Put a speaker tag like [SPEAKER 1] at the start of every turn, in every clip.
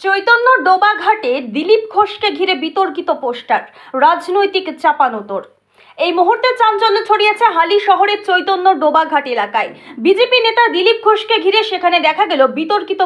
[SPEAKER 1] চৈতন্য ডোবাঘাটে দিলীপ ঘোষকে ঘিরে বিতর্কিত পোস্টার, রাজনৈতিক চাপানোতর। এই মুহূর্তে চাঞ্চল্য ছড়িয়েছে হালি শহরের চৈতন্য ডোবাঘাট এলাকায়। বিজেপি নেতা দিলীপ ঘোষকে ঘিরে সেখানে দেখা গেল বিতর্কিত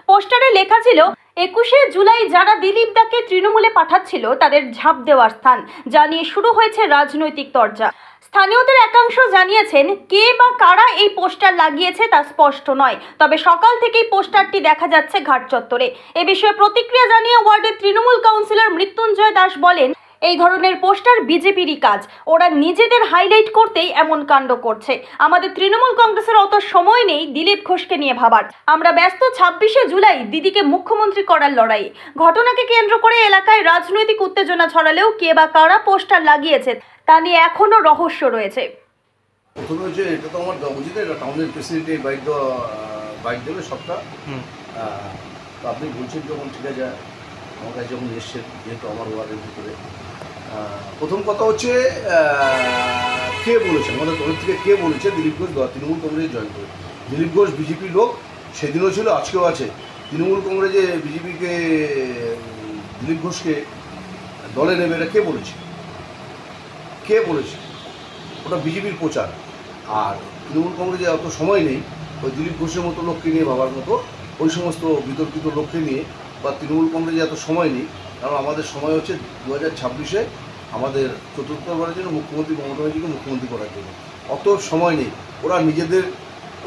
[SPEAKER 1] পোস্টারে লেখা ছিল 21শে জুলাই যারা দিলীপ দাকে তৃণমূলে পাঠাচ্ছিল তাদের ঝাঁপ দেওয়ার স্থান, যা নিয়ে শুরু হয়েছে রাজনৈতিক তরজা। স্থানীয়দের একাংশ জানিয়েছেন কে বা কারা এই পোস্টার লাগিয়েছে তা স্পষ্ট নয়, তবে সকাল থেকেই পোস্টারটি দেখা যাচ্ছে ঘাট চত্বরে। এ বিষয়ে প্রতিক্রিয়া জানিয়ে ওয়ার্ডের তৃণমূল কাউন্সিলর মৃত্যুঞ্জয় দাস বলেন, এই ধরনের পোস্টার বিজেপিরই কাজ, ওরা নিজেদের হাইলাইট করতেই এমন কাণ্ড করছে। আমাদের তৃণমূল কংগ্রেসের অত সময় নেই দিলীপ ঘোষকে নিয়ে ভাবার, আমরা ব্যস্ত 26শে জুলাই দিদিকে মুখ্যমন্ত্রী করার লড়াই। ঘটনাকে কেন্দ্র করে এলাকায় রাজনৈতিক উত্তেজনা ছড়ালেও কে বা কারা পোস্টার লাগিয়েছে তা নিয়ে এখনো রহস্য রয়েছে।
[SPEAKER 2] প্রথমে হচ্ছে এটা তো আমার উচিত, এটা টাউনের প্রেসিডেন্ট এই বাইক দেবে সবটা। তো আপনি বলছেন যখন, ঠিক আছে, আমার কাছে যখন এসছেন, যেহেতু আমার ওয়ার্ডের ভিতরে, প্রথম কথা হচ্ছে কে বলেছে, আমাদের তরফ থেকে কে বলেছে দিলীপ ঘোষ তৃণমূল কংগ্রেসে জয়েন করে। দিলীপ ঘোষ বিজেপির লোক, সেদিনও ছিল, আজকেও আছে। তৃণমূল কংগ্রেসে বিজেপিকে দিলীপ ঘোষকে দলে নেবে, এটা কে বলেছে? কে বলেছে? ওটা বিজেপির প্রচার। আর তৃণমূল কংগ্রেসে অত সময় নেই ওই দিলীপ ঘোষের মতো লোককে নিয়ে ভাবার মতো, ওই সমস্ত বিতর্কিত লোককে নিয়ে, বা তৃণমূল কংগ্রেসে এত সময় নেই। কারণ আমাদের সময় হচ্ছে 2026-এ আমাদের চতুর্থবারের জন্য মুখ্যমন্ত্রী মমতা ব্যানার্জিকে মুখ্যমন্ত্রী করার জন্য। অত সময় নেই। ওরা নিজেদের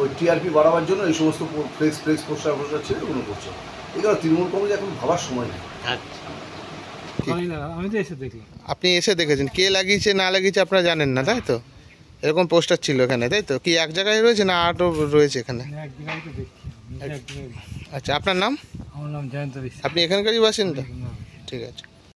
[SPEAKER 2] ওই টিআরপি বাড়াবার জন্য এই সমস্ত ফ্লেক্স পোস্টার ছেড়ে এগুলো করছে। এই কারণে তৃণমূল কংগ্রেস এখন ভাবার সময় নেই।
[SPEAKER 3] আমি তো এসে দেখি।
[SPEAKER 4] আপনি এসে দেখেছেন, কে লাগিয়েছে না লাগিয়েছে আপনারা জানেন না, তাই তো? এরকম পোস্টার ছিল এখানে, তাই তো? কি এক জায়গায় রয়েছে না আরও রয়েছে এখানে? আচ্ছা, আপনার নাম?
[SPEAKER 3] আমার নাম জয়ন্ত বিশ্বাস।
[SPEAKER 4] আপনি এখানকারই বাসিন্দা? ঠিক আছে।